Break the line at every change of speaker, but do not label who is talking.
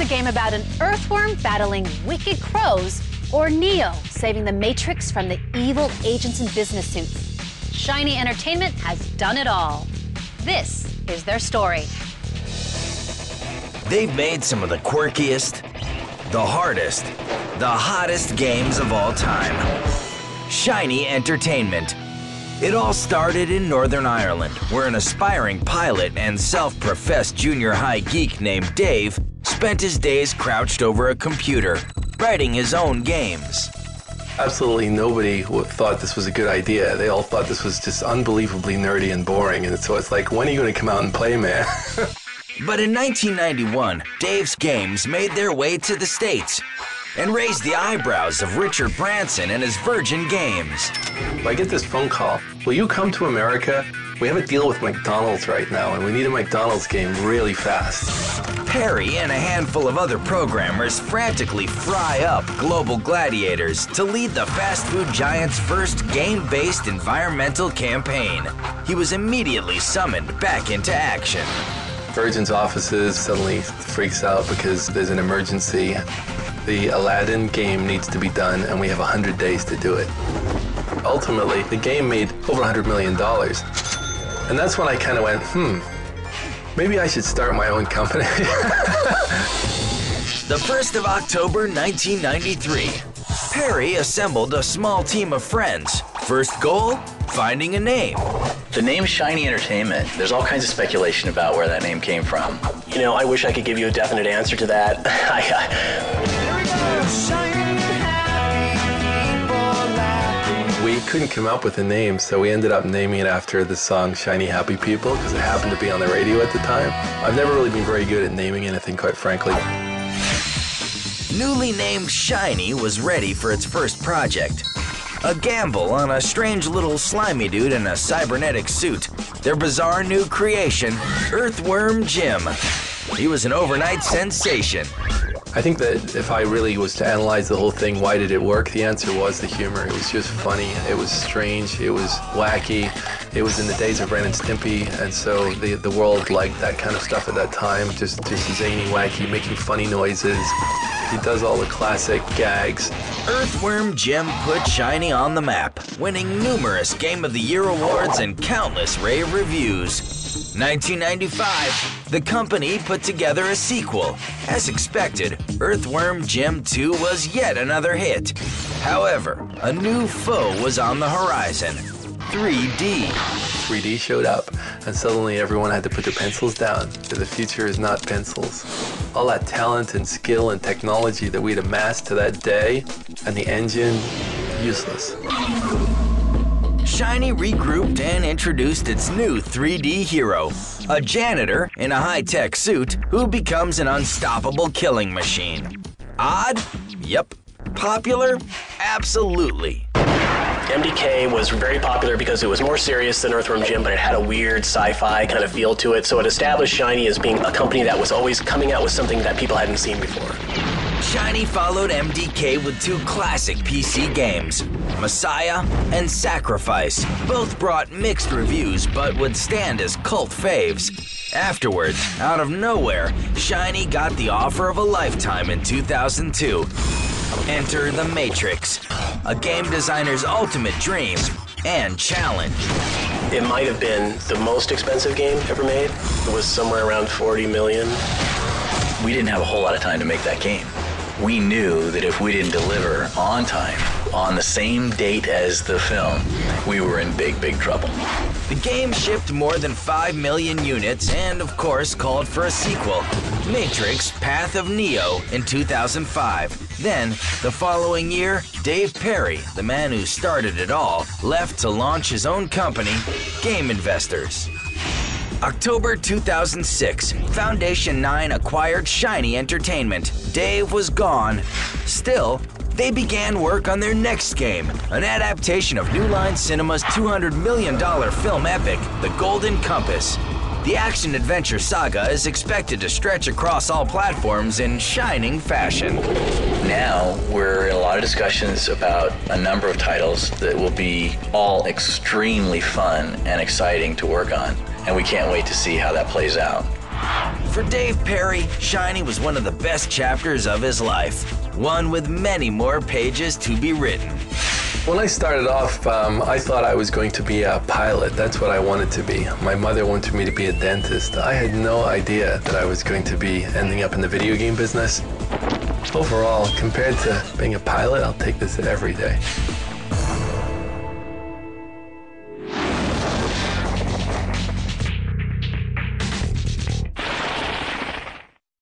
game about an earthworm battling wicked crows or Neo saving the Matrix from the evil agents in business suits. Shiny Entertainment has done it all. This is their story.
They've made some of the quirkiest, the hardest, the hottest games of all time. Shiny Entertainment. It all started in Northern Ireland, where an aspiring pilot and self-professed junior high geek named Dave spent his days crouched over a computer, writing his own games.
Absolutely nobody thought this was a good idea. They all thought this was just unbelievably nerdy and boring, and so it's like, when are you going to come out and play, man?
But in 1991, Dave's games made their way to the States and raised the eyebrows of Richard Branson and his Virgin Games.
I get this phone call. Will you come to America? We have a deal with McDonald's right now, and we need a McDonald's game really fast.
Perry and a handful of other programmers frantically fry up global gladiators to lead the fast food giant's first game-based environmental campaign. He was immediately summoned back into action.
Virgin's offices suddenly freaks out because there's an emergency. The Aladdin game needs to be done, and we have 100 days to do it. Ultimately, the game made over $100 million. And that's when I kind of went, maybe I should start my own company.
The 1st of October, 1993. Perry assembled a small team of friends. First goal, finding a name.
The name Shiny Entertainment, there's all kinds of speculation about where that name came from.
You know, I wish I could give you a definite answer to that.
We couldn't come up with a name, so we ended up naming it after the song Shiny Happy People, because it happened to be on the radio at the time. I've never really been very good at naming anything, quite frankly.
Newly named Shiny was ready for its first project. A gamble on a strange little slimy dude in a cybernetic suit. Their bizarre new creation, Earthworm Jim. He was an overnight sensation.
I think that if I really was to analyze the whole thing, why did it work? The answer was the humor. It was just funny. It was strange. It was wacky. It was in the days of Ren and Stimpy, and so the world liked that kind of stuff at that time. Just zany, wacky, making funny noises. He does all the classic gags.
Earthworm Jim put Shiny on the map, winning numerous Game of the Year awards and countless rave reviews. 1995, the company put together a sequel. As expected, Earthworm Jim 2 was yet another hit. However, a new foe was on the horizon, 3D.
3D showed up, and suddenly everyone had to put their pencils down. The future is not pencils. All that talent and skill and technology that we'd amassed to that day, and the engine, useless.
Shiny regrouped and introduced its new 3D hero, a janitor in a high-tech suit who becomes an unstoppable killing machine. Odd? Yep. Popular? Absolutely.
MDK was very popular because it was more serious than Earthworm Jim, but it had a weird sci-fi kind of feel to it, so it established Shiny as being a company that was always coming out with something that people hadn't seen before.
Shiny followed MDK with two classic PC games, Messiah and Sacrifice. Both brought mixed reviews but would stand as cult faves. Afterwards, out of nowhere, Shiny got the offer of a lifetime in 2002. Enter the Matrix, a game designer's ultimate dream and challenge.
It might have been the most expensive game ever made. It was somewhere around 40 million.
We didn't have a whole lot of time to make that game. We knew that if we didn't deliver on time, on the same date as the film, we were in big, big trouble.
The game shipped more than 5 million units and, of course, called for a sequel, Matrix Path of Neo, in 2005. Then, the following year, Dave Perry, the man who started it all, left to launch his own company, Game Investors. October 2006, Foundation 9 acquired Shiny Entertainment. Dave was gone. Still, they began work on their next game, an adaptation of New Line Cinema's $200 million film epic, The Golden Compass. The action-adventure saga is expected to stretch across all platforms in shining fashion.
Now, we're in a lot of discussions about a number of titles that will be all extremely fun and exciting to work on, and we can't wait to see how that plays out.
For Dave Perry, Shiny was one of the best chapters of his life, one with many more pages to be written.
When I started off, I thought I was going to be a pilot. That's what I wanted to be. My mother wanted me to be a dentist. I had no idea that I was going to be ending up in the video game business. Overall, compared to being a pilot, I'll take this every day.